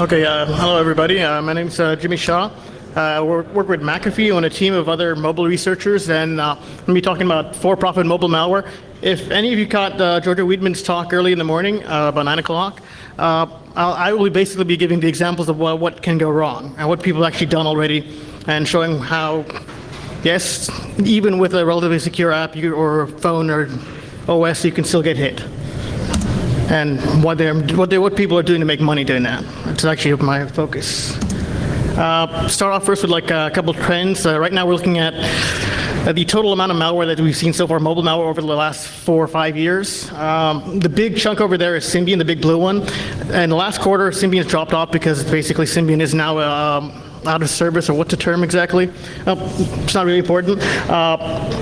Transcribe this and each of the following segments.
Okay, hello everybody. My name's Jimmy Shah. I work with McAfee on a team of other mobile researchers, and I'm going to be talking about for-profit mobile malware. If any of you caught Georgia Weidman's talk early in the morning, about 9 o'clock, I will basically be giving the examples of what can go wrong and what people have actually done already, and showing how, yes, even with a relatively secure app or phone or OS, you can still get hit. And what people are doing to make money doing that. It's actually my focus. Start off first with like a couple of trends. Right now we're looking at the total amount of malware that we've seen so far, mobile malware, over the last 4 or 5 years. The big chunk over there is Symbian, the big blue one. And the last quarter, Symbian's dropped off because basically Symbian is now out of service, or what's the term exactly? It's not really important.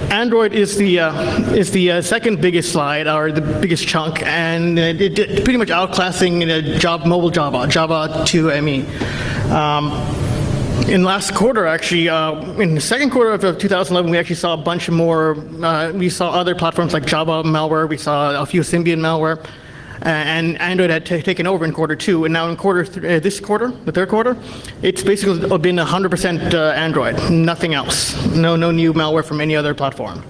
Android is the second biggest slide, or the biggest chunk, and it pretty much outclassing mobile Java 2 ME. In last quarter, actually, in the second quarter of 2011, we actually saw a bunch more. We saw other platforms like Java malware. We saw a few Symbian malware. And Android had taken over in quarter 2, and now in this quarter, the third quarter, it's basically been 100% Android, nothing else. No new malware from any other platform,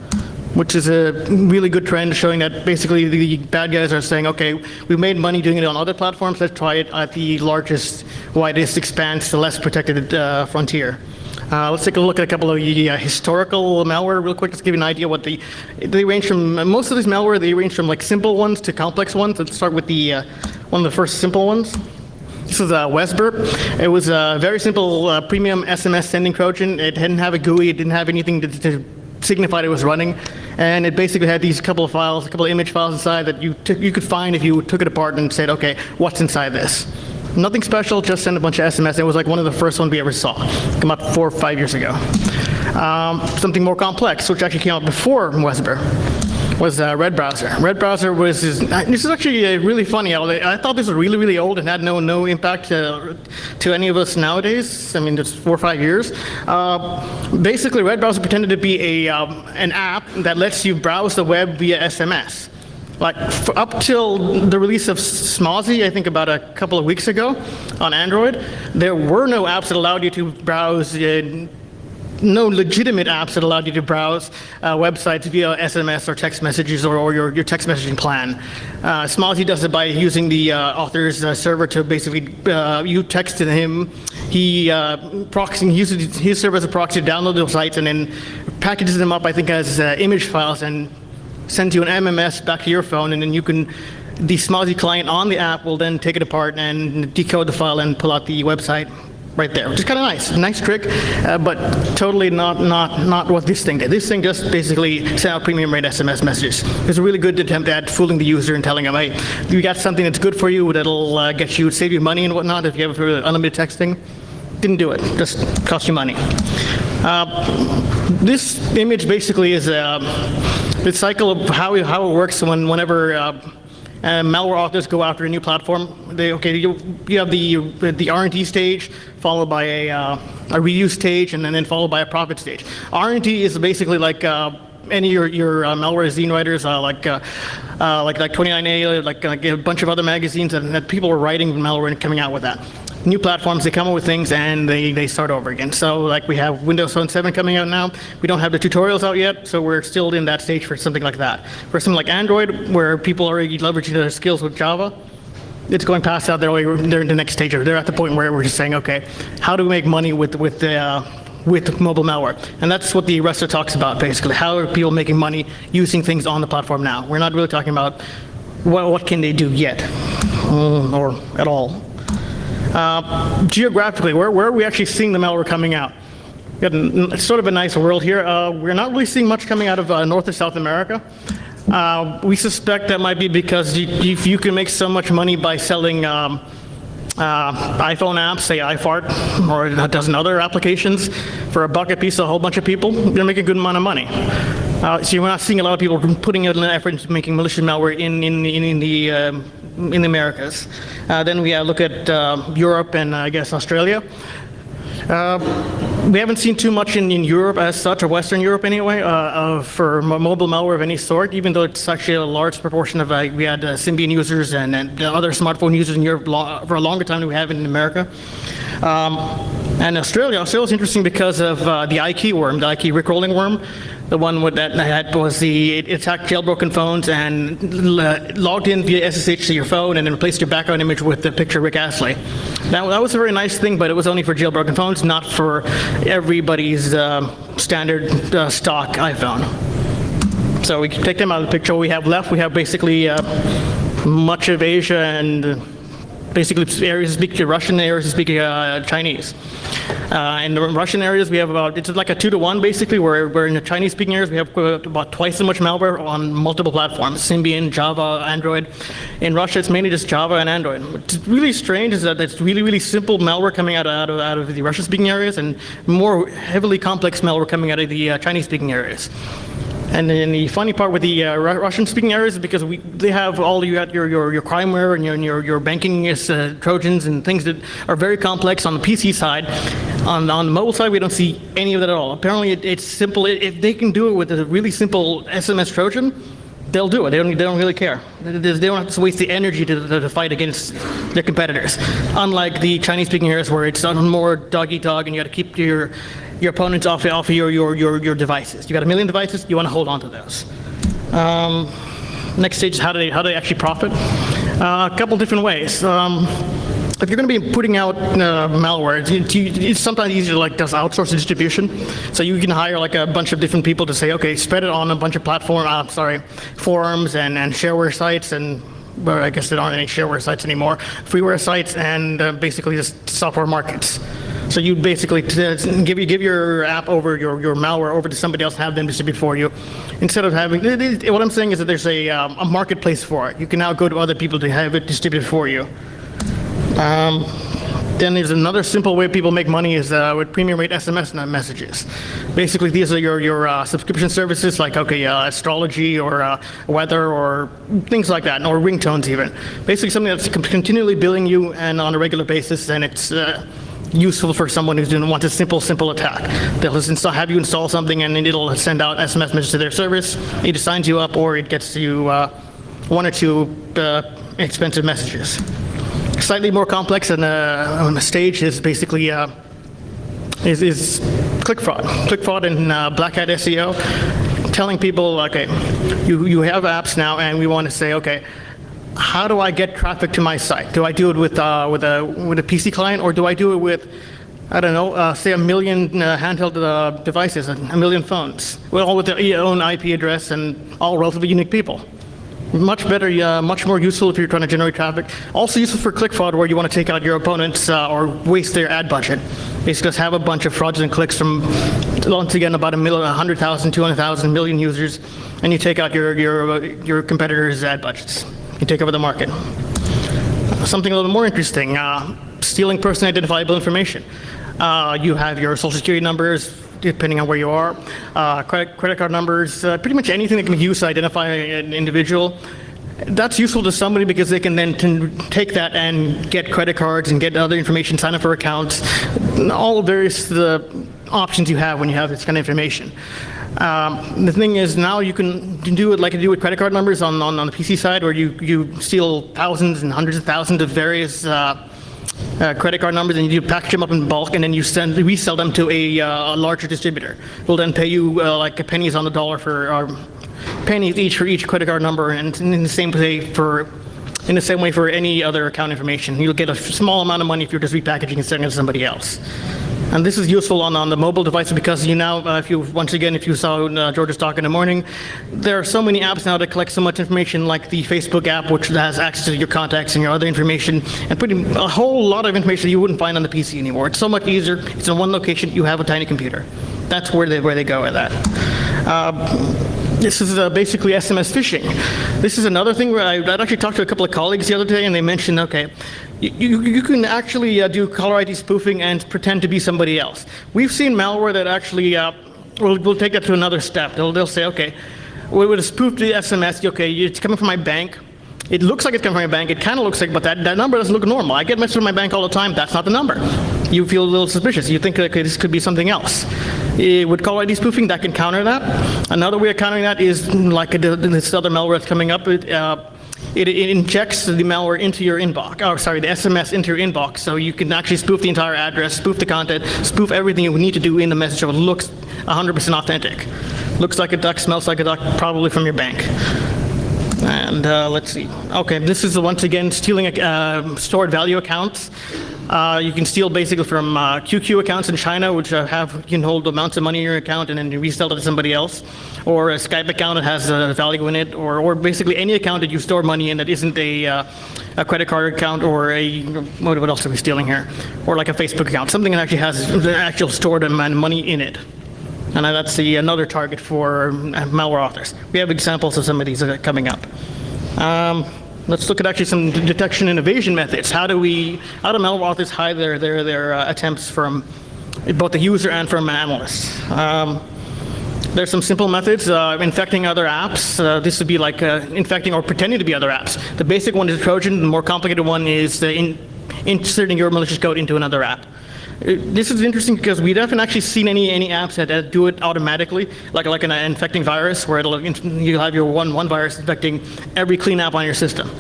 which is a really good trend, showing that basically the bad guys are saying, okay, we made money doing it on other platforms, let's try it at the largest, widest expanse, the less protected frontier. Let's take a look at a couple of historical malware real quick, just to give you an idea what they range from. Most of these malware, they range from like simple ones to complex ones. Let's start with one of the first simple ones. This is Wesburp. It was a very simple premium SMS sending Trojan. It didn't have a GUI, it didn't have anything to signify it was running. And it basically had these couple of files, a couple of image files inside that you could find if you took it apart and said, okay, what's inside this? Nothing special, just send a bunch of SMS. It was like one of the first ones we ever saw, come out 4 or 5 years ago. Something more complex, which actually came out before Wesburp, was Red Browser. Red Browser was, this is actually really funny. I thought this was really, really old and had no impact to any of us nowadays. I mean, it's 4 or 5 years. Basically, Red Browser pretended to be an app that lets you browse the web via SMS. Like, up till the release of Smozzy, I think about a couple of weeks ago on Android, there were no apps that allowed you to browse, no legitimate apps that allowed you to browse websites via SMS or text messages or your text messaging plan. Smozzy does it by using the author's server to basically, you text to him, he uses his server as a proxy to download those sites and then packages them up, I think, as image files and sends you an MMS back to your phone, and then the Smozzy client on the app will then take it apart and decode the file and pull out the website right there, which is kind of nice. Nice trick, but totally not what this thing did. This thing just basically sent out premium rate SMS messages. It's a really good attempt at fooling the user and telling them, hey, you got something that's good for you, that'll save you money and whatnot if you have unlimited texting. Didn't do it, just cost you money. This image basically is the cycle of how it works whenever malware authors go after a new platform. You have the R&D stage, followed by a reuse stage, and then followed by a profit stage. R&D is basically like any of your malware zine writers, like 29A, like a bunch of other magazines that people are writing malware and coming out with that. New platforms, they come up with things and they start over again. So like we have Windows Phone 7 coming out now. We don't have the tutorials out yet, so we're still in that stage for something like that. For something like Android, where people are already leveraging their skills with Java, it's going past that. They're in the next stage. They're at the point where we're just saying, okay, how do we make money with mobile malware? And that's what the rest of talks about, basically. How are people making money using things on the platform now? We're not really talking about what can they do yet, or at all. Geographically, where are we actually seeing the malware coming out? We got sort of a nice world here. We're not really seeing much coming out of North or South America. We suspect that might be because if you can make so much money by selling iPhone apps, say iFart, or a dozen other applications, for $1 a piece, a whole bunch of people, you're gonna make a good amount of money. So you're not seeing a lot of people putting in an effort into making malicious malware in the Americas. Then we look at Europe and I guess Australia. We haven't seen too much in Europe as such, or Western Europe anyway, for mobile malware of any sort, even though it's actually a large proportion of, we had Symbian users and other smartphone users in Europe for a longer time than we have in America. And Australia is interesting because of the iKey worm, the iKey rickrolling worm. The one that was it attacked jailbroken phones and logged in via SSH to your phone and then replaced your background image with the picture of Rick Astley. That was a very nice thing, but it was only for jailbroken phones, not for everybody's standard stock iPhone. So we can take them out of the picture. What we have left, we have basically much of Asia and basically areas that speak Russian, areas that speak Chinese. In the Russian areas, we have it's like a 2-to-1 basically, where in the Chinese-speaking areas, we have about twice as much malware on multiple platforms, Symbian, Java, Android. In Russia, it's mainly just Java and Android. What's really strange is that it's really, really simple malware coming out of the Russian-speaking areas and more heavily complex malware coming out of the Chinese-speaking areas. And then the funny part with the Russian-speaking areas is because they have your crimeware and your banking Trojans and things that are very complex on the PC side. On the mobile side, we don't see any of that at all. Apparently, it's simple. If they can do it with a really simple SMS Trojan, they'll do it. They don't really care. They don't have to waste the energy to fight against their competitors. Unlike the Chinese-speaking areas where it's more dog-eat-dog and you got to keep your opponents off of your devices. You got a million devices, you want to hold on to those. Next stage is how do they actually profit? A couple different ways. If you're going to be putting out malware, it's sometimes easier to just outsource the distribution. So you can hire a bunch of different people to say, okay, spread it on a bunch of forums and shareware sites and. Well, I guess there aren't any shareware sites anymore. Freeware sites and basically just software markets. So you basically give your app over, your malware over to somebody else, have them distribute for you. Instead of having, what I'm saying is that there's a marketplace for it. You can now go to other people to have it distributed for you. Then there's another simple way people make money is with premium rate SMS messages. Basically, these are your subscription services like, astrology or weather or things like that, or ringtones even. Basically something that's continually billing you and on a regular basis, and it's useful for someone who wants a simple attack. They'll just have you install something and it'll send out SMS messages to their service. It either signs you up or it gets you one or two expensive messages. Slightly more complex and on the stage is basically is click fraud. Click fraud and black hat SEO, telling people, okay, you have apps now, and we want to say, okay, how do I get traffic to my site? Do I do it with a PC client, or do I do it with, I don't know, say 1 million handheld devices, 1 million phones, all with their own IP address and all relatively unique people? Much better, much more useful if you're trying to generate traffic. Also useful for click fraud, where you want to take out your opponents or waste their ad budget. Basically, just have a bunch of fraudulent clicks from, once again, about 100,000, 200,000, million users, and you take out your competitors' ad budgets. You take over the market. Something a little more interesting, stealing personally identifiable information. You have your social security numbers, depending on where you are, credit card numbers, pretty much anything that can be used to identify an individual. That's useful to somebody because they can then take that and get credit cards and get other information, sign up for accounts, all various options you have when you have this kind of information. The thing is, now you can do it like you do with credit card numbers on the PC side, where you steal thousands and hundreds of thousands of various credit card numbers, and you package them up in bulk, and then you resell them to a larger distributor. Who'll then pay you like pennies on the dollar for pennies each for each credit card number, and in the same way for any other account information. You'll get a small amount of money if you're just repackaging and selling it to somebody else. And this is useful on the mobile device because you now, if you saw George's talk in the morning, there are so many apps now that collect so much information, like the Facebook app, which has access to your contacts and your other information, and putting a whole lot of information you wouldn't find on the PC anymore. It's so much easier. It's in one location. You have a tiny computer. That's where they go with that. This is basically SMS phishing. This is another thing where I actually talked to a couple of colleagues the other day, and they mentioned, okay, you can actually do caller ID spoofing and pretend to be somebody else. We've seen malware that actually will take that to another step. They'll say, okay, we would spoof the SMS. Okay, it's coming from my bank. It looks like it's coming from my bank. It kind of looks like, but that number doesn't look normal. I get messages from my bank all the time. That's not the number. you feel a little suspicious. You think, okay, this could be something else. With caller ID spoofing, that can counter that. Another way of countering that is like this other malware that's coming up. It injects the malware into your inbox, the SMS into your inbox, so you can actually spoof the entire address, spoof the content, spoof everything you need to do in the message so it looks 100% authentic. Looks like a duck, smells like a duck, probably from your bank. And let's see. Okay, this is once again stealing stored value accounts. You can steal basically from QQ accounts in China, which you can hold amounts of money in your account and then you resell it to somebody else, or a Skype account that has value in it, or basically any account that you store money in that isn't a credit card account or what else are we stealing here? Or like a Facebook account, something that actually has actual stored money in it. And that's another target for malware authors. We have examples of some of these coming up. Let's look at actually some detection and evasion methods. How do malware authors hide their attempts from both the user and from analysts? There's some simple methods. Infecting other apps. This would be like infecting or pretending to be other apps. The basic one is Trojan. The more complicated one is inserting your malicious code into another app. This is interesting because we haven't actually seen any apps that do it automatically, like an infecting virus, where you'll have your one virus infecting every clean app on your system.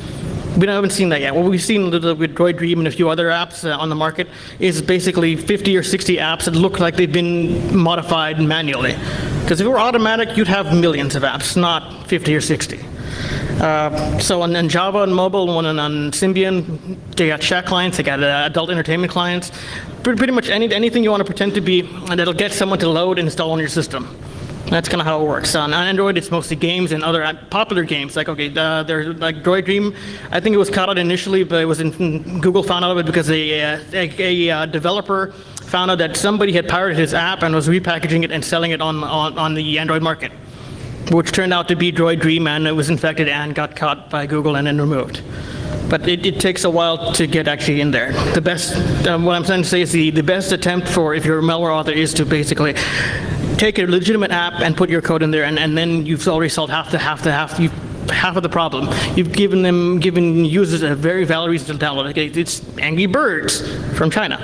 We haven't seen that yet. What we've seen with Droid Dream and a few other apps on the market is basically 50 or 60 apps that look like they've been modified manually. Because if it were automatic, you'd have millions of apps, not 50 or 60. So on Java and mobile, and on Symbian, they got chat clients, they got adult entertainment clients. Pretty much anything you want to pretend to be that'll get someone to load and install on your system. That's kind of how it works. On Android, it's mostly games and other popular games. Like, okay, there's like Droid Dream. I think it was caught out initially, but it was Google found out of it because a developer found out that somebody had pirated his app and was repackaging it and selling it on the Android market, which turned out to be Droid Dream, and it was infected and got caught by Google and then removed. But it takes a while to get actually in there. The best, what I'm trying to say is the best attempt for if you're a malware author is to basically take a legitimate app and put your code in there, and then you've already solved half of the problem. You've given users a very valid reason to download it. It's Angry Birds from China,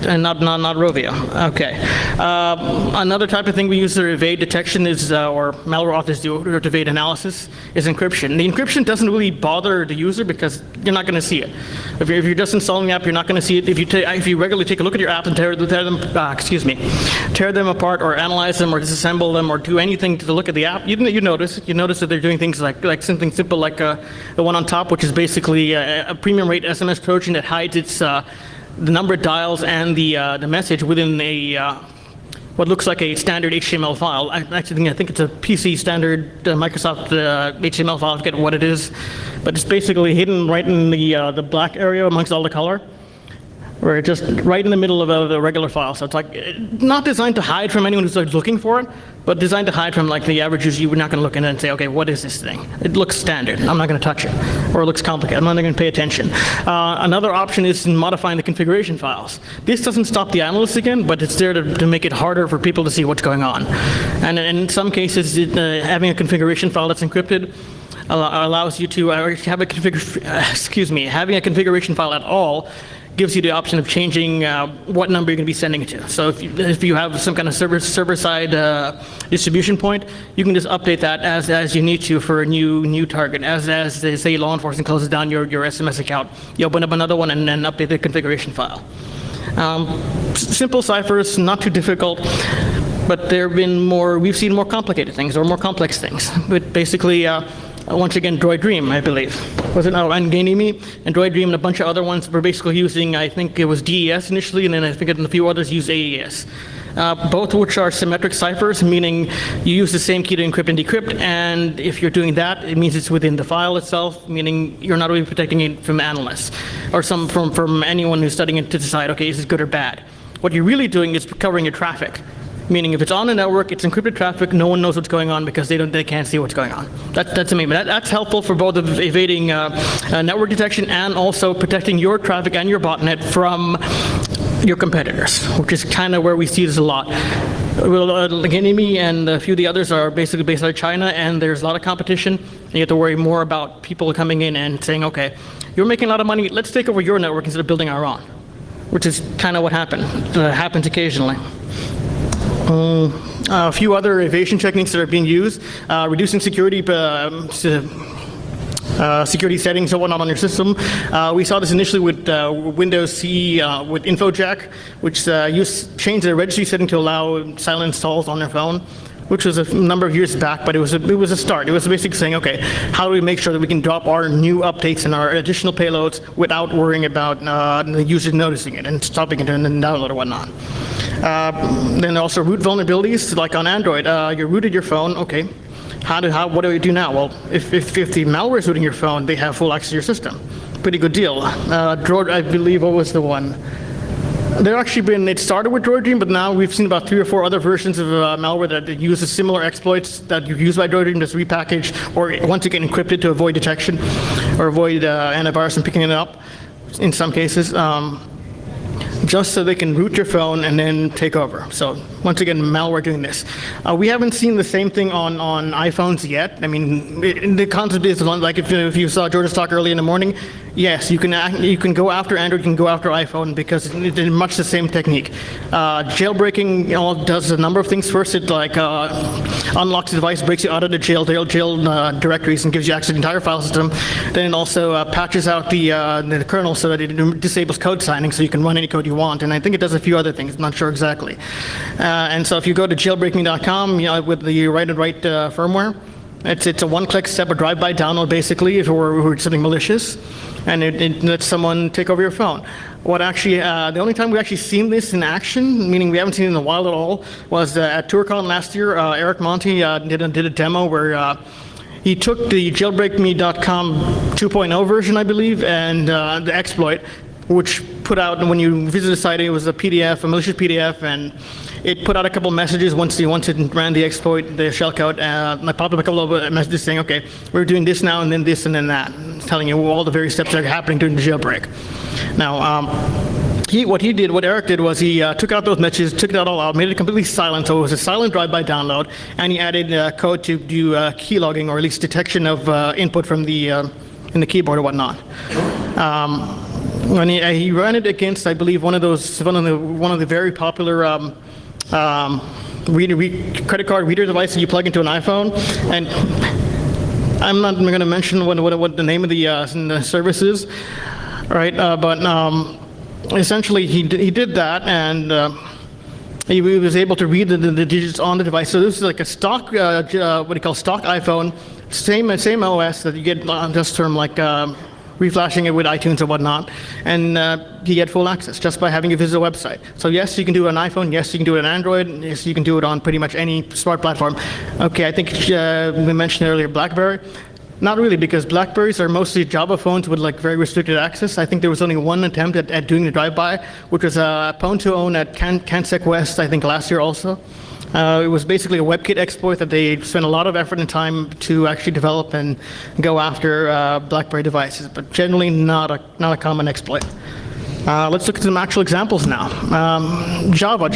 and not Rovio. Okay. Another type of thing we use to evade detection is, or malware authors do to evade analysis, is encryption. The encryption doesn't really bother the user because you're not going to see it. If you're just installing the app, you're not going to see it. If you regularly take a look at your app and tear them apart or analyze them or disassemble them or do anything to look at the app, you notice that they're doing things like something simple like the one on top, which is basically a premium rate SMS Trojan that hides the number of dials and the message within what looks like a standard HTML file. I think it's a PC standard Microsoft HTML file. I forget what it is, but it's basically hidden right in the black area amongst all the color, where it's just right in the middle of the regular file. So it's like not designed to hide from anyone who's looking for it, but designed to hide from like the average user. You're not going to look in it and say, okay, what is this thing? It looks standard. I'm not going to touch it. Or it looks complicated. I'm not going to pay attention. Another option is modifying the configuration files. This doesn't stop the analyst again, but it's there to make it harder for people to see what's going on. And in some cases, having a configuration file that's encrypted allows you to have having a configuration file at all gives you the option of changing what number you're going to be sending it to. So if you have some kind of server-side distribution point, you can just update that as you need to for a new target. As they say, law enforcement closes down your SMS account, you open up another one and then update the configuration file. Simple ciphers, not too difficult, but we've seen more complicated things or more complex things. But basically, once again, Droid Dream, I believe. Was it? Oh, and Gainimi and Droid Dream and a bunch of other ones were basically using, I think it was DES initially, and then I think a few others use AES. Both of which are symmetric ciphers, meaning you use the same key to encrypt and decrypt, and if you're doing that, it means it's within the file itself, meaning you're not really protecting it from analysts or from anyone who's studying it to decide, okay, is this good or bad? What you're really doing is covering your traffic. Meaning if it's on the network, it's encrypted traffic, no one knows what's going on because they can't see what's going on. That's amazing. That's helpful for both of evading network detection and also protecting your traffic and your botnet from your competitors, which is kind of where we see this a lot. Gainimi and a few of the others are basically based out of China, and there's a lot of competition. And you have to worry more about people coming in and saying, okay, you're making a lot of money, let's take over your network instead of building our own. which is kind of what happened. Happens occasionally. A few other evasion techniques that are being used, reducing security security settings and whatnot on your system. We saw this initially with Windows CE with InfoJack, which changed the registry setting to allow silent installs on their phone, which was a number of years back, but it was a start. It was basically saying, okay, how do we make sure that we can drop our new updates and our additional payloads without worrying about the user noticing it and stopping it and then download or whatnot. Then also root vulnerabilities, like on Android, you rooted your phone, okay. What do we do now? Well, if the malware is rooting your phone, they have full access to your system. Pretty good deal. I believe, what was the one? It started with DroidDream, but now we've seen about 3 or 4 other versions of malware that uses similar exploits that you use by DroidDream, just repackaged or once again encrypted to avoid detection or avoid antivirus from picking it up in some cases. Just so they can root your phone and then take over. So once again, malware doing this. We haven't seen the same thing on iPhones yet. I mean, the concept is like if you saw George's talk early in the morning, yes, you can go after Android, you can go after iPhone because it's much the same technique. Jailbreaking does a number of things. First, it unlocks the device, breaks you out of the jail directories and gives you access to the entire file system. Then it also patches out the kernel so that it disables code signing so you can run any code you want. And I think it does a few other things, not sure exactly. And so if you go to jailbreakme.com with the write firmware, it's a one-click step, a drive-by download basically if it were something malicious, and it lets someone take over your phone. The only time we actually seen this in action, meaning we haven't seen it in a while at all, was at TourCon last year. Eric Monti did a demo where he took the jailbreakme.com 2.0 version, I believe, and the exploit, which put out, when you visit the site, it was a PDF, a malicious PDF, and it put out a couple messages once it ran the exploit, the shellcode. I popped up a couple of messages saying, okay, we're doing this now, and then this, and then that, telling you all the various steps that are happening during the jailbreak. Now, what Eric did was he took out those messages, took it all out, made it completely silent, so it was a silent drive-by download, and he added code to do key logging, or at least detection of input from in the keyboard or whatnot. When he ran it against, I believe, one of the very popular credit card reader device that you plug into an iPhone, and I'm not going to mention what the name of the service is, right? But essentially, he did that, and he was able to read the digits on the device. So this is like a stock, stock iPhone, same OS that you get on this term, like reflashing it with iTunes and whatnot, and you get full access just by having you visit a website. So yes, you can do it on iPhone, yes, you can do it on Android, yes, you can do it on pretty much any smart platform. Okay, I think we mentioned earlier BlackBerry. Not really, because BlackBerries are mostly Java phones with like very restricted access. I think there was only one attempt at doing the drive-by, which was Pwn2Own at CanSec West, I think last year also. It was basically a WebKit exploit that they spent a lot of effort and time to actually develop and go after BlackBerry devices, but generally not a common exploit. Let's look at some actual examples now. Java,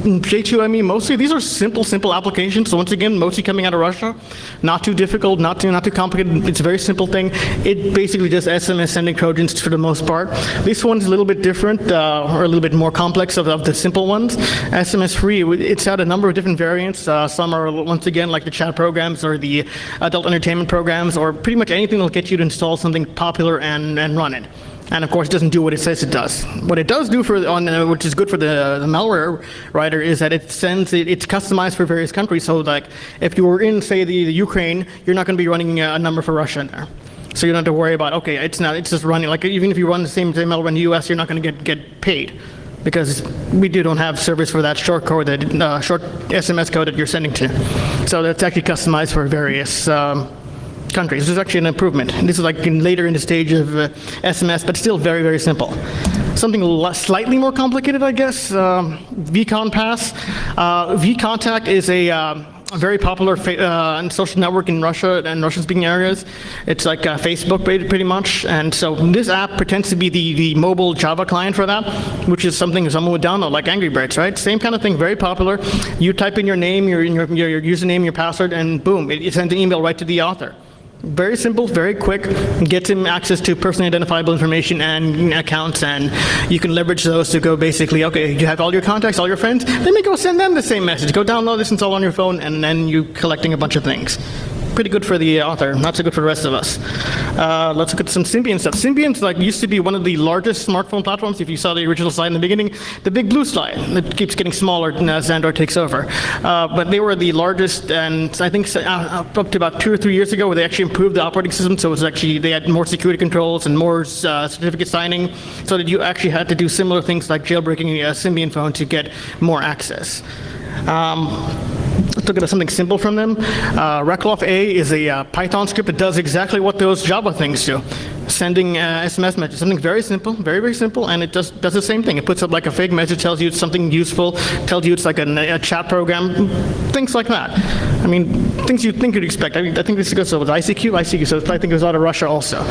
J2ME, mostly these are simple applications. So once again, mostly coming out of Russia, not too difficult, not too complicated. It's a very simple thing. It basically does SMS sending Trojans for the most part. This one's a little bit different, or a little bit more complex of the simple ones. SMS free, it's had a number of different variants. Some are once again like the chat programs or the adult entertainment programs, or pretty much anything that'll get you to install something popular and run it. And of course, it doesn't do what it says it does. What it does do which is good for the malware writer, is that it's customized for various countries. So like, if you were in, say, the Ukraine, you're not going to be running a number for Russia in there. So you don't have to worry about, okay, it's just running. Like even if you run the same malware in the US, you're not going to get paid, because we don't have service for that short short SMS code that you're sending to. So that's actually customized for various countries. This is actually an improvement. This is like later in the stage of SMS, but still very, very simple. Something slightly more complicated, I guess, vCon Pass. vContact is a very popular social network in Russia and Russian-speaking areas. It's like Facebook pretty much, and so this app pretends to be the mobile Java client for that, which is something someone would download, like Angry Birds, right? Same kind of thing, very popular. You type in your name, your username, your password, and boom, it sends an email right to the author. Very simple, very quick, gets him access to personally identifiable information and accounts, and you can leverage those to go basically, okay, you have all your contacts, all your friends, let me go send them the same message. Go download this, install on your phone, and then you collecting a bunch of things. Pretty good for the author, not so good for the rest of us. Let's look at some Symbian stuff. Symbian's used to be one of the largest smartphone platforms. If you saw the original slide in the beginning, the big blue slide that keeps getting smaller as Android takes over. But they were the largest, and I think up to about 2 or 3 years ago, where they actually improved the operating system. So it was actually, they had more security controls and more certificate signing, so that you actually had to do similar things like jailbreaking a Symbian phone to get more access. Let's look at something simple from them. Recloff A is a Python script that does exactly what those Java things do. Sending SMS messages, something very simple, very, very simple, and it just does the same thing. It puts up like a fake message, tells you it's something useful, tells you it's like a chat program, things like that. I mean, things you'd think you'd expect. I mean, I think this goes with ICQ, so I think it was out of Russia also.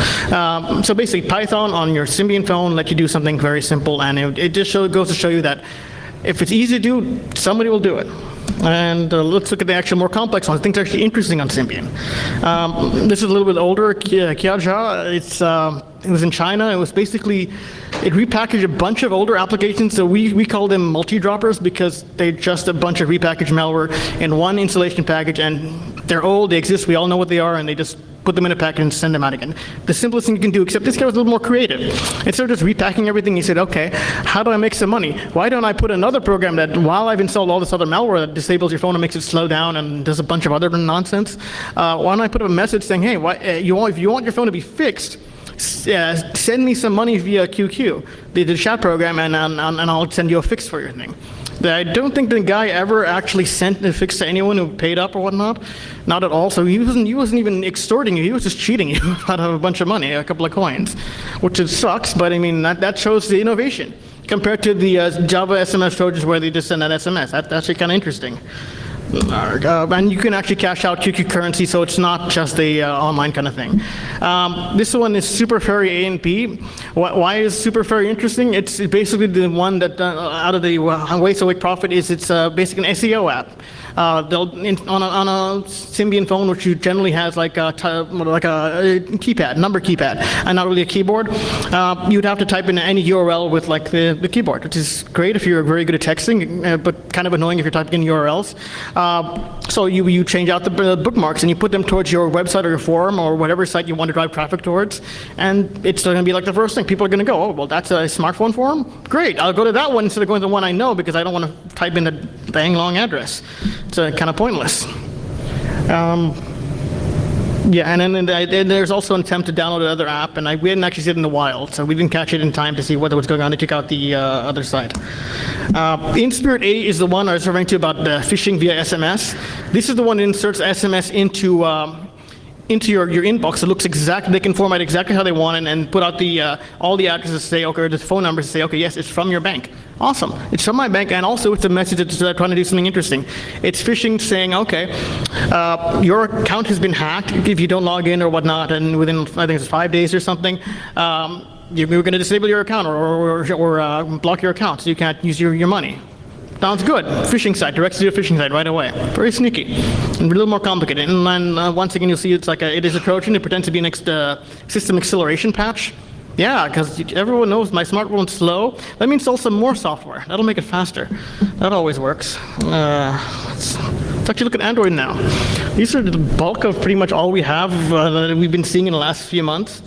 So basically, Python on your Symbian phone let you do something very simple, and it just goes to show you that if it's easy to do, somebody will do it. And let's look at the actual more complex ones, things actually interesting on Symbian. This is a little bit older, Kiaja. It was in China. It was basically, it repackaged a bunch of older applications. So we call them multi-droppers because they're just a bunch of repackaged malware in one installation package, and they're old, they exist, we all know what they are, and they just put them in a package and send them out again. The simplest thing you can do, except this guy was a little more creative. Instead of just repacking everything, he said, okay, how do I make some money? Why don't I put another program that, while I've installed all this other malware that disables your phone and makes it slow down and does a bunch of other nonsense, why don't I put up a message saying, hey, if you want your phone to be fixed, send me some money via QQ, the chat program, and I'll send you a fix for your thing. I don't think the guy ever actually sent the fix to anyone who paid up or whatnot. Not at all. So he wasn't even extorting you. He was just cheating you out of a bunch of money, a couple of coins, which sucks. But I mean, that shows the innovation compared to the Java SMS Trojans where they just send that SMS. That's actually kind of interesting. And you can actually cash out QQ currency, so it's not just a online kind of thing. This one is Super Ferry A and P. Why is Super Ferry interesting? It's basically the one that out of the ways to make profit is it's basically an SEO app. On a Symbian phone, which generally has like a keypad, number keypad, and not really a keyboard, you'd have to type in any URL with like the keyboard, which is great if you're very good at texting, but kind of annoying if you're typing in URLs. So you change out the bookmarks and you put them towards your website or your forum or whatever site you want to drive traffic towards, and it's going to be like the first thing. People are going to go, oh, well, that's a smartphone forum? Great, I'll go to that one instead of going to the one I know because I don't want to type in the dang long address. It's kind of pointless. Yeah, and then there's also an attempt to download another app, and we didn't actually see it in the wild, so we didn't catch it in time to see what was going on to check out the other side. InSpirit A is the one I was referring to about phishing via SMS. This is the one that inserts SMS into your inbox. It looks exactly, they can format exactly how they want it and put out all the addresses to say, okay, or the phone numbers to say, okay, yes, it's from your bank. Awesome, it's from my bank, and also it's a message that's trying to do something interesting. It's phishing saying, okay, your account has been hacked if you don't log in or whatnot, and within, I think it's 5 days or something, you're going to disable your account or block your account so you can't use your money. Sounds good. Phishing site, directs you to a phishing site right away. Very sneaky and a little more complicated. And then once again, you'll see it's like it is a Trojan. It pretends to be an system acceleration patch. Yeah, because everyone knows my smartphone's slow. Let me install some more software. That'll make it faster. That always works. Let's actually look at Android now. These are the bulk of pretty much all we have that we've been seeing in the last few months.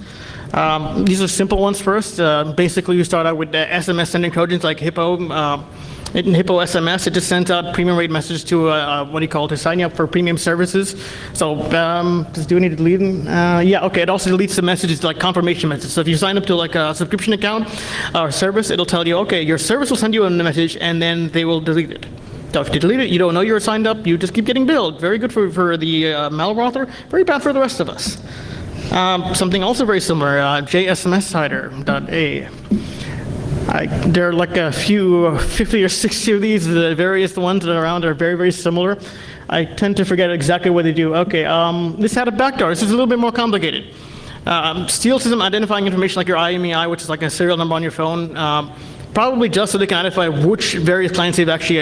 These are simple ones first. Basically, you start out with SMS sending Trojans like Hippo. In Hippo SMS, it just sends out premium rate messages to to sign you up for premium services. So do we need to delete them? Yeah, okay, it also deletes the messages like confirmation messages. So if you sign up to like a subscription account or service, it'll tell you, okay, your service will send you a message and then they will delete it. So if you delete it, you don't know you're signed up, you just keep getting billed. Very good for the malware author, very bad for the rest of us. Something also very similar, jsmscider.a. There are like a few, 50 or 60 of these. The various ones that are around are very, very similar. I tend to forget exactly what they do. Okay, this had a backdoor. This is a little bit more complicated. Steals system identifying information like your IMEI, which is like a serial number on your phone, probably just so they can identify which various clients they've actually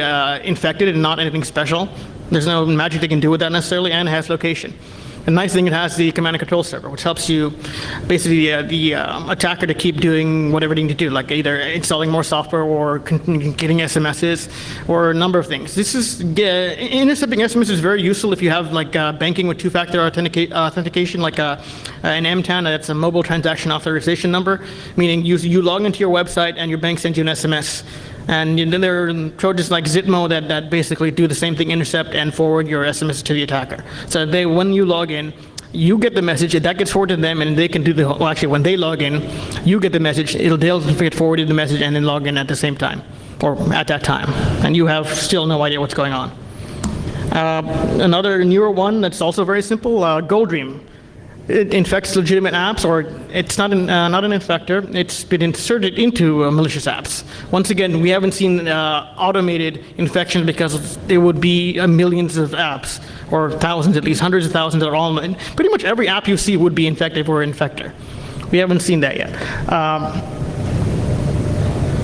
infected and not anything special. There's no magic they can do with that necessarily, and it has location. The nice thing, it has the command and control server, which helps you basically the attacker to keep doing whatever they need to do, like either installing more software or getting SMSs or a number of things. This is intercepting SMS is very useful if you have like banking with two-factor authentication, like an MTAN. That's a mobile transaction authorization number, meaning you log into your website and your bank sends you an SMS. And then there are Trojans like Zitmo that basically do the same thing, intercept and forward your SMS to the attacker. So when you log in, you get the message, that gets forwarded to them, and they can do well, actually, when they log in, you get the message, they'll get forwarded the message and then log in at the same time, or at that time. And you have still no idea what's going on. Another newer one that's also very simple, GoldReam. It infects legitimate apps, or it's not an infector. It's been inserted into malicious apps. Once again, we haven't seen automated infection because it would be millions of apps, or thousands at least, hundreds of thousands that are all. Pretty much every app you see would be infected or infector. We haven't seen that yet.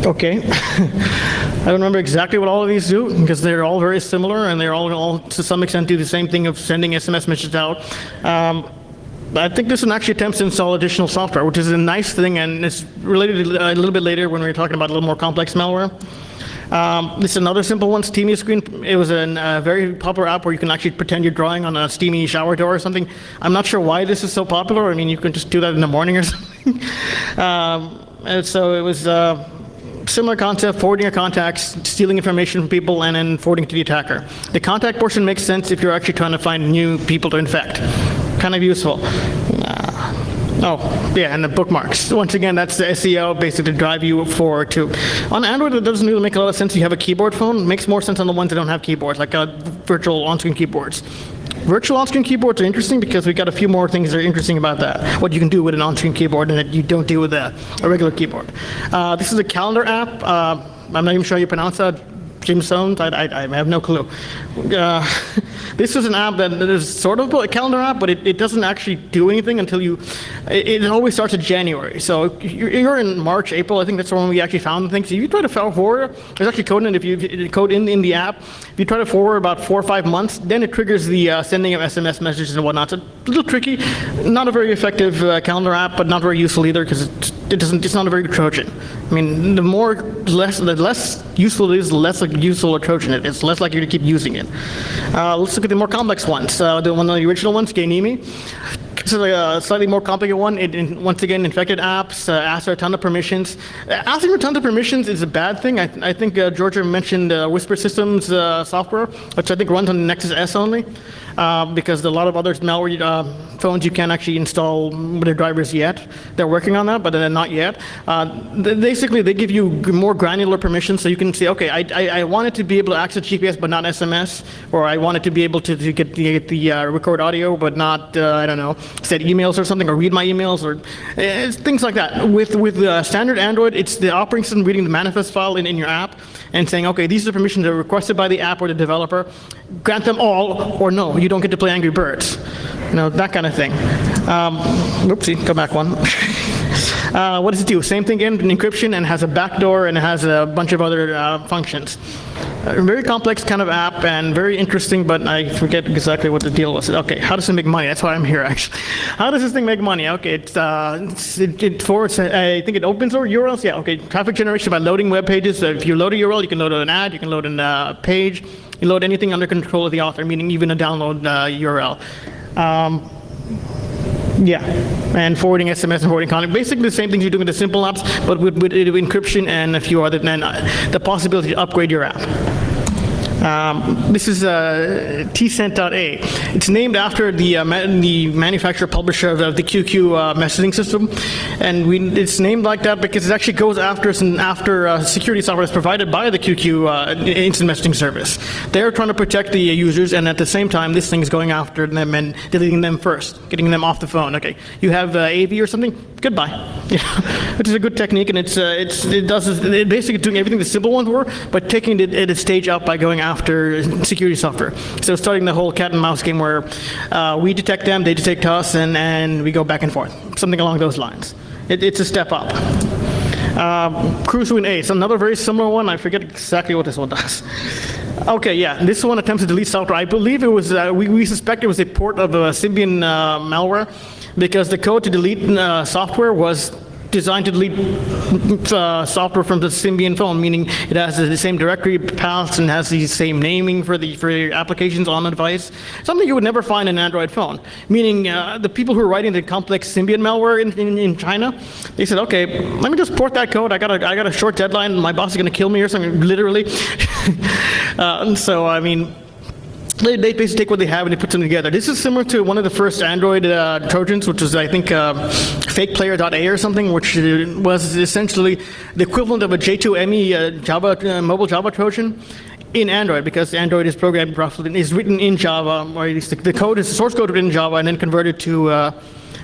Okay. I don't remember exactly what all of these do because they're all very similar and they're all to some extent do the same thing of sending SMS messages out. I think this one actually attempts to install additional software, which is a nice thing, and it's related a little bit later when we're talking about a little more complex malware. This is another simple one, Steamy Screen. It was a very popular app where you can actually pretend you're drawing on a steamy shower door or something. I'm not sure why this is so popular. I mean, you can just do that in the morning or something. And so it was similar concept, forwarding your contacts, stealing information from people, and then forwarding to the attacker. The contact portion makes sense if you're actually trying to find new people to infect. Kind of useful. Oh, yeah, and the bookmarks. Once again, that's the SEO, basically to drive you forward to. On Android, it doesn't really make a lot of sense. You have a keyboard phone. It makes more sense on the ones that don't have keyboards, like virtual on-screen keyboards. Virtual on-screen keyboards are interesting because we got a few more things that are interesting about that. What you can do with an on-screen keyboard and that you don't do with a regular keyboard. This is a calendar app. I'm not even sure how you pronounce that. Gemstones? I have no clue. This is an app that is sort of a calendar app, but it doesn't actually do anything until it always starts in January. So you're in March, April, I think that's when we actually found the thing. So if you try to forward, there's actually code in the app. If you try to forward about 4 or 5 months, then it triggers the sending of SMS messages and whatnot. So a little tricky, not a very effective calendar app, but not very useful either because it's not a very good Trojan. I mean, the less useful it is, the less useful a Trojan it is, less likely to keep using it. Let's look at the more complex ones. The one of the original ones, Gainimi. This is a slightly more complicated one. It once again, infected apps, asks for a ton of permissions. Asking for tons of permissions is a bad thing. I think Georgia mentioned Whisper Systems software, which I think runs on Nexus S only, because a lot of other malware phones you can't actually install their drivers yet. They're working on that, but they're not yet. Basically, they give you more granular permissions, so you can say, okay, I wanted to be able to access GPS, but not SMS, or I wanted to be able to get the record audio, but not, I don't know, send emails or something, or read my emails, or things like that. With standard Android, it's the operating system reading the manifest file in your app and saying, okay, these are the permissions that are requested by the app or the developer. Grant them all, or no, you don't get to play Angry Birds. You know, that kind of thing. Oopsie, go back one. What does it do? Same thing again, encryption, and has a backdoor, and it has a bunch of other functions. A very complex kind of app and very interesting, but I forget exactly what the deal was. Okay, how does it make money? That's why I'm here, actually. How does this thing make money? Okay, it forwards, I think it opens or URLs. Yeah, okay, traffic generation by loading web pages. So if you load a URL, you can load an ad, you can load a page, you load anything under control of the author, meaning even a download URL. Yeah, and forwarding SMS and forwarding content. Basically the same things you do with the simple apps, but with encryption and a few other, and the possibility to upgrade your app. This is tsent.a. It's named after the manufacturer publisher of the QQ messaging system, and it's named like that because it actually goes after security software that's provided by the QQ instant messaging service. They're trying to protect the users, and at the same time, this thing is going after them and deleting them first, getting them off the phone. Okay, you have AV or something? Goodbye. Which is a good technique, and it basically doing everything the simple ones were, but taking it a stage up by going after security software. So starting the whole cat and mouse game where we detect them, they detect us, and we go back and forth. Something along those lines. It's a step up. Cruise with A. It's another very similar one. I forget exactly what this one does. Okay, yeah, this one attempts to delete software. I believe it was, we suspect it was a port of Symbian malware, because the code to delete software was designed to delete software from the Symbian phone, meaning it has the same directory paths and has the same naming for your applications on the device. Something you would never find in an Android phone. Meaning the people who are writing the complex Symbian malware in China, they said, okay, let me just port that code. I got a short deadline. My boss is going to kill me or something, literally. So I mean, they basically take what they have and they put them together. This is similar to one of the first Android Trojans, which was, I think, fakeplayer.a or something, which was essentially the equivalent of a J2ME Java mobile Java Trojan in Android, because Android is programmed roughly, is written in Java, or at least the code is source code written in Java and then converted to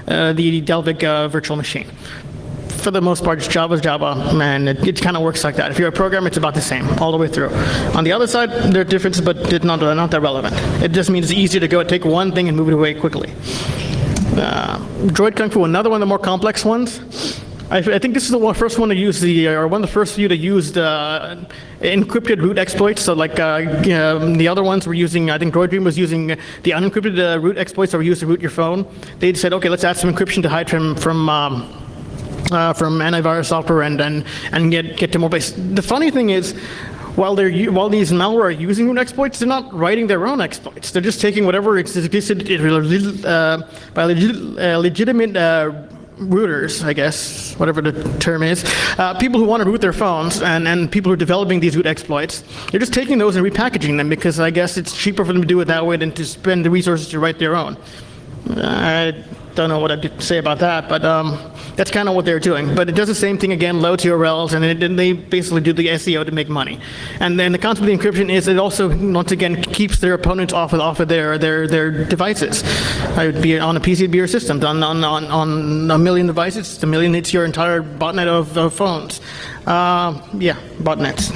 the Dalvik virtual machine. For the most part, it's Java's Java, and it kind of works like that. If you're a programmer, it's about the same all the way through. On the other side, there are differences, but it's not that relevant. It just means it's easier to go take one thing and move it away quickly. Droid Kung Fu, another one of the more complex ones. I think this is the first one to use or one of the first few to use the encrypted root exploits. So like the other ones were using, I think Droid Dream was using the unencrypted root exploits that were used to root your phone. They said, okay, let's add some encryption to hide from antivirus software and get to more base. The funny thing is, while these malware are using root exploits, they're not writing their own exploits. They're just taking whatever existed by legitimate rooters, I guess, whatever the term is, people who want to root their phones and people who are developing these root exploits, they're just taking those and repackaging them, because I guess it's cheaper for them to do it that way than to spend the resources to write their own. I don't know what I'd say about that, but that's kind of what they're doing. But it does the same thing again, loads URLs, and then they basically do the SEO to make money. And then the concept of the encryption is it also, once again, keeps their opponents off of their devices. It would be on a PC, it'd be your system. On a million devices, it's a million, it's your entire botnet of phones. Yeah, botnets.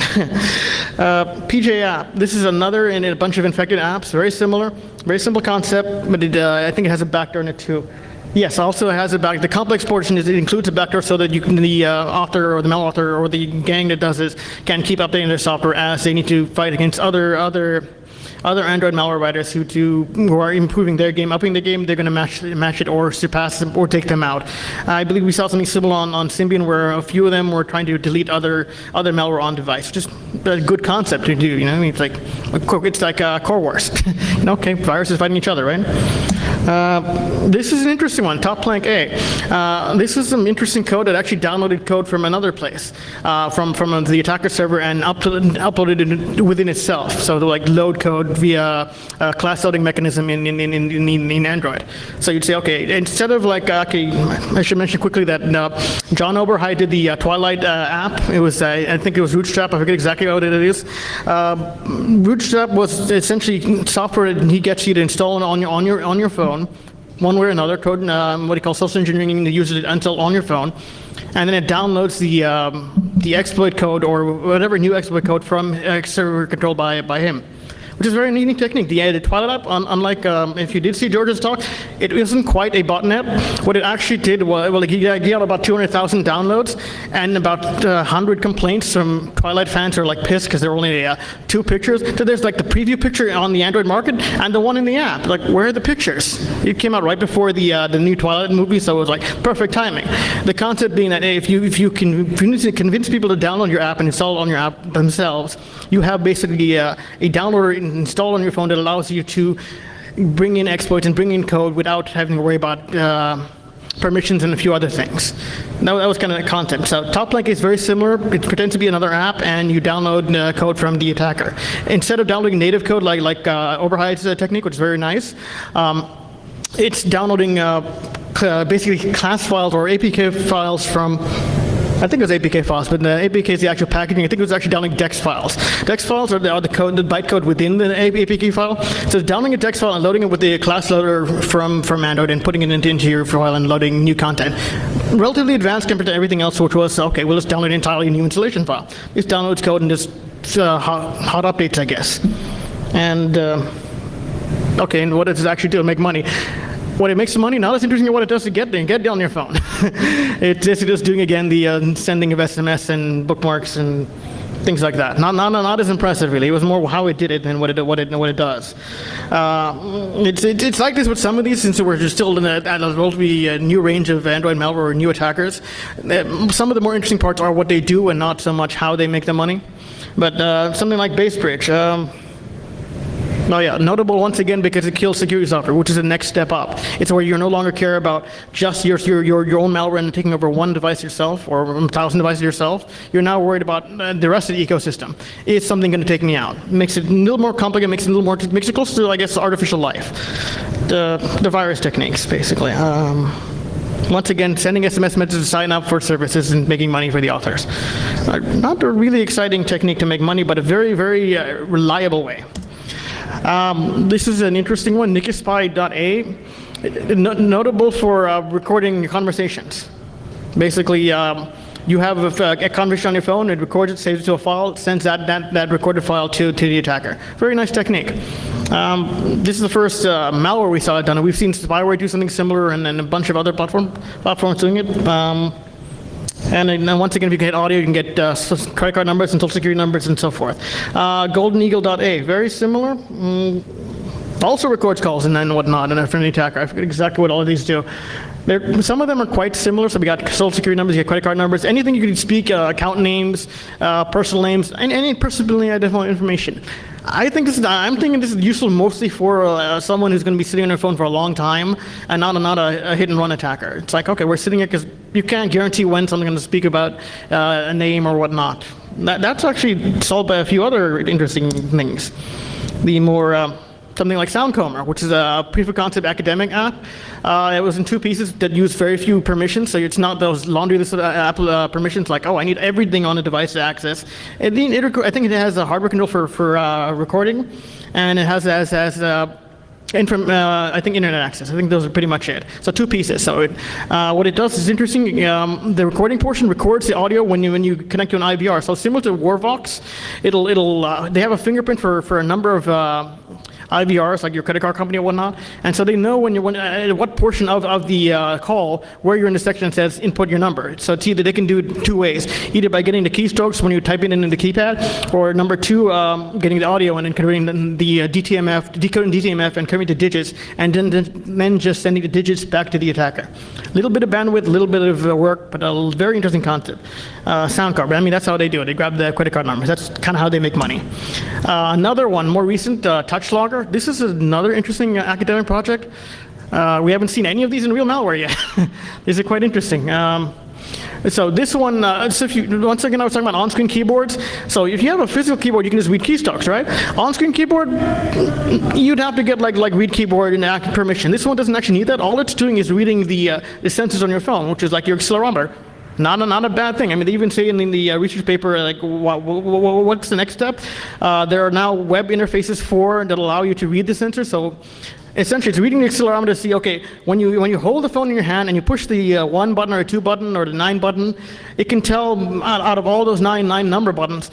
PJ app. This is another in a bunch of infected apps. Very similar, very simple concept, but I think it has a backdoor in it too. Yes, also it has a back. The complex portion is it includes a backdoor so that you can, the author or the malauthor or the gang that does this can keep updating their software as they need to fight against other Android malware writers who are improving their game, upping the game. They're going to match it or surpass them or take them out. I believe we saw something similar on Symbian, where a few of them were trying to delete other malware on device. Just a good concept to do. You know, it's like Core Wars. Okay, viruses fighting each other, right? This is an interesting one, Top Plank A. This is some interesting code that actually downloaded code from another place, from the attacker server, and uploaded it within itself. So like load code via a class loading mechanism in Android. So you'd say, okay, instead of like, okay, I should mention quickly that John Oberheide did the Twilight app. It was, I think it was Rootstrap. I forget exactly what it is. Rootstrap was essentially software that he gets you to install on your phone, one way or another, code, what he calls social engineering the user to install on your phone, and then it downloads the exploit code or whatever new exploit code from a server controlled by him, which is a very neat technique. The Twilight app, unlike if you did see George's talk, it isn't quite a botnet. What it actually did was, well, he got about 200,000 downloads and about 100 complaints from Twilight fans who are like pissed because there were only 2 pictures. So there's like the preview picture on the Android market and the one in the app. Like, where are the pictures? It came out right before the new Twilight movie, so it was like perfect timing. The concept being that if you can convince people to download your app and install it on your app themselves, you have basically a downloader installed on your phone that allows you to bring in exploits and bring in code without having to worry about permissions and a few other things. That was kind of the concept. So TopLink is very similar. It pretends to be another app, and you download code from the attacker. Instead of downloading native code like Oberheide's technique, which is very nice, it's downloading basically class files or APK files from, I think it was APK files, but the APK is the actual packaging. I think it was actually downloading DEX files. DEX files are the code, the bytecode within the APK file. So it's downloading a DEX file and loading it with the class loader from Android and putting it into your file and loading new content. Relatively advanced compared to everything else, which was, okay, we'll just download an entirely new installation file. This downloads code and just hot updates, I guess. And, okay, and what does it actually do? Make money. What it makes the money, not as interesting as what it does to get there and get it on your phone. It's just doing, again, the sending of SMS and bookmarks and things like that. Not as impressive, really. It was more how it did it than what it does. It's like this with some of these, since we're just still at a relatively new range of Android malware or new attackers. Some of the more interesting parts are what they do and not so much how they make the money. But something like Base Bridge. Oh yeah, notable once again because it kills security software, which is the next step up. It's where you no longer care about just your own malware and taking over one device yourself or 1,000 devices yourself. You're now worried about the rest of the ecosystem. Is something going to take me out? Makes it a little more complicated. Makes it closer to, I guess, artificial life. The virus techniques, basically. Once again, sending SMS messages to sign up for services and making money for the authors. Not a really exciting technique to make money, but a very, very reliable way. This is an interesting one, Nikispy.a, notable for recording conversations. Basically, you have a conversation on your phone, it records it, saves it to a file, sends that recorded file to the attacker. Very nice technique. This is the first malware we saw it done. We've seen spyware do something similar and a bunch of other platforms doing it. And then once again, if you can get audio, you can get credit card numbers and social security numbers and so forth. GoldenEagle.a, very similar. Also records calls and then whatnot, and for an attacker. I forget exactly what all of these do. Some of them are quite similar. So we got social security numbers, you get credit card numbers, anything you can speak, account names, personal names, and any personally identifiable information. I'm thinking this is useful mostly for someone who's going to be sitting on their phone for a long time and not a hit and run attacker. It's like, okay, we're sitting here because you can't guarantee when someone's going to speak about a name or whatnot. That's actually solved by a few other interesting things. The more something like SoundComber, which is a proof of concept academic app. It was in 2 pieces that use very few permissions, so it's not those laundry list of Apple permissions like, oh, I need everything on the device to access. I think it has a hardware control for recording, and it has I think internet access. I think those are pretty much it. So 2 pieces. So what it does is interesting. The recording portion records the audio when you connect to an IVR. So similar to Warvox, they have a fingerprint for a number of IVRs, like your credit card company or whatnot, and so they know what portion of the call where you're in the section that says input your number. So it's either they can do it 2 ways, either by getting the keystrokes when you type it in the keypad, or number 2, getting the audio and then converting the DTMF, decoding DTMF and converting the digits, and then just sending the digits back to the attacker. A little bit of bandwidth, a little bit of work, but a very interesting concept. SoundCard, I mean, that's how they do it. They grab the credit card numbers. That's kind of how they make money. Another one, more recent, TouchLogger. This is another interesting academic project. We haven't seen any of these in real malware yet. These are quite interesting. So this one, once again, I was talking about on-screen keyboards. So if you have a physical keyboard, you can just read keystrokes, right? On-screen keyboard, you'd have to get like read keyboard and active permission. This one doesn't actually need that. All it's doing is reading the sensors on your phone, which is like your accelerometer. Not a bad thing. I mean, they even say in the research paper, like, what's the next step? There are now web interfaces that allow you to read the sensor. So essentially, it's reading the accelerometer to see, okay, when you hold the phone in your hand and you push the 1 button or 2 button or the 9 button, it can tell out of all those nine number buttons,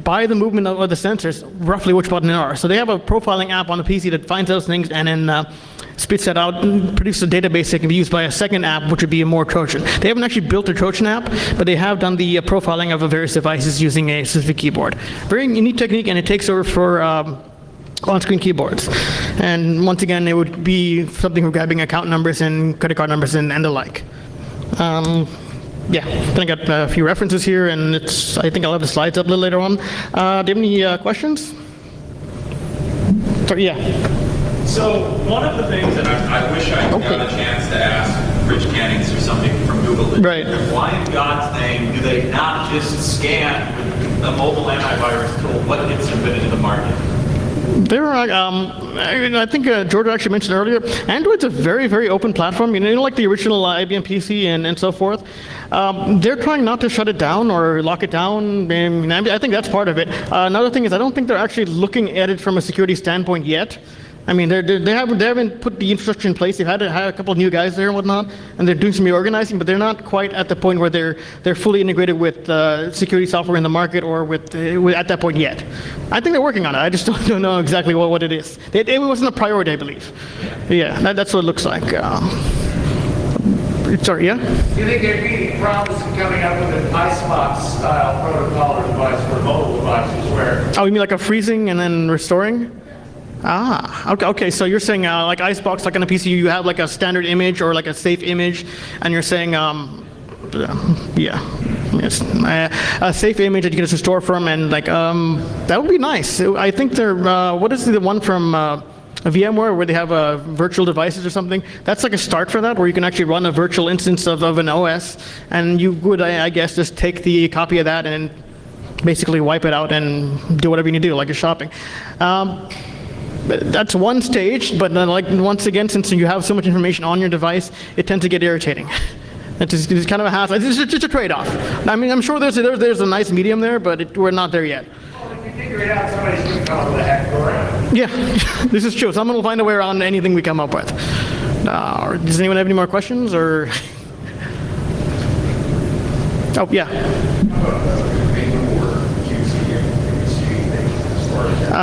by the movement of the sensors, roughly which button they are. So they have a profiling app on the PC that finds those things and then spits that out and produces a database that can be used by a second app, which would be a more Trojan. They haven't actually built a Trojan app, but they have done the profiling of various devices using a specific keyboard. Very unique technique, and it takes over for on-screen keyboards. And once again, it would be something for grabbing account numbers and credit card numbers and the like. Yeah, then I got a few references here, and I think I'll have the slides up a little later on. Do you have any questions? Sorry, yeah. So one of the things that I wish I got a chance to ask Rich Cannings or something from Google is, right, why in God's name do they not just scan a mobile antivirus tool what gets submitted to the market? There are, I think George actually mentioned earlier, Android's a very, very open platform. You know, like the original IBM PC and so forth. They're trying not to shut it down or lock it down. I think that's part of it. Another thing is I don't think they're actually looking at it from a security standpoint yet. I mean, they haven't put the infrastructure in place. They've had a couple of new guys there and whatnot, and they're doing some reorganizing, but they're not quite at the point where they're fully integrated with security software in the market or with at that point yet. I think they're working on it. I just don't know exactly what it is. It wasn't a priority, I believe. Yeah, that's what it looks like. Sorry, yeah? Do you think there'd be any problems in coming up with an icebox-style protocol or device for mobile devices where... Oh, you mean like a freezing and then restoring? Ah, okay. So you're saying like Icebox, like on a PC, you have like a standard image or like a safe image, and you're saying, yeah, yes, a safe image that you can just restore from, and like that would be nice. I think they're what is the one from VMware where they have virtual devices or something? That's like a start for that, where you can actually run a virtual instance of an OS, and you would, I guess, just take the copy of that and basically wipe it out and do whatever you need to do, like you're shopping. That's one stage, but then, like, once again, since you have so much information on your device, it tends to get irritating. It's kind of a hassle. It's just a trade-off. I mean, I'm sure there's a nice medium there, but we're not there yet. Well, if you figure it out, somebody's going to come up with a hack around. Yeah, this is true. Someone will find a way around anything we come up with. Does anyone have any more questions, or? Oh, yeah.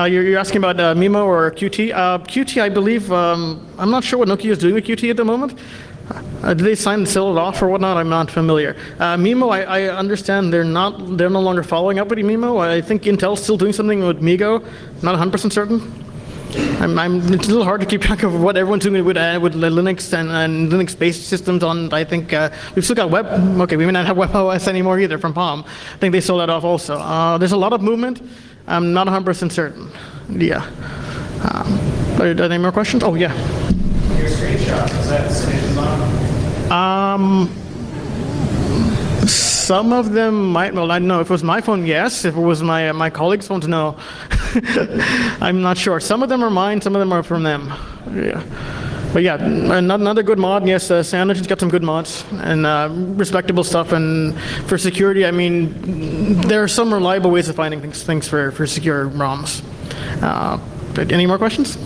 You're asking about MIMO or QT? QT, I believe, I'm not sure what Nokia is doing with QT at the moment. Did they sell it off or whatnot? I'm not familiar. MIMO, I understand they're no longer following up with MIMO. I think Intel's still doing something with MiGo. Not 100% certain. It's a little hard to keep track of what everyone's doing with Linux and Linux-based systems on. I think we've still got web. Okay, we may not have WebOS anymore either from Palm. I think they sold that off also. There's a lot of movement. I'm not 100% certain. Yeah. Are there any more questions? Oh, yeah. Your screenshots, is that Citizen on? Some of them might. Well, I don't know. If it was my phone, yes. If it was my colleague's phone, no. I'm not sure. Some of them are mine. Some of them are from them. Yeah. But yeah, another good mod. Yes, Sanditon's got some good mods and respectable stuff. And for security, I mean, there are some reliable ways of finding things for secure ROMs. But any more questions?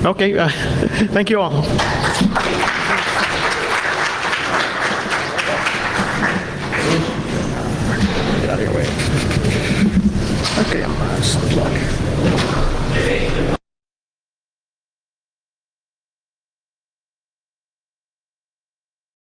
Okay. Thank you all.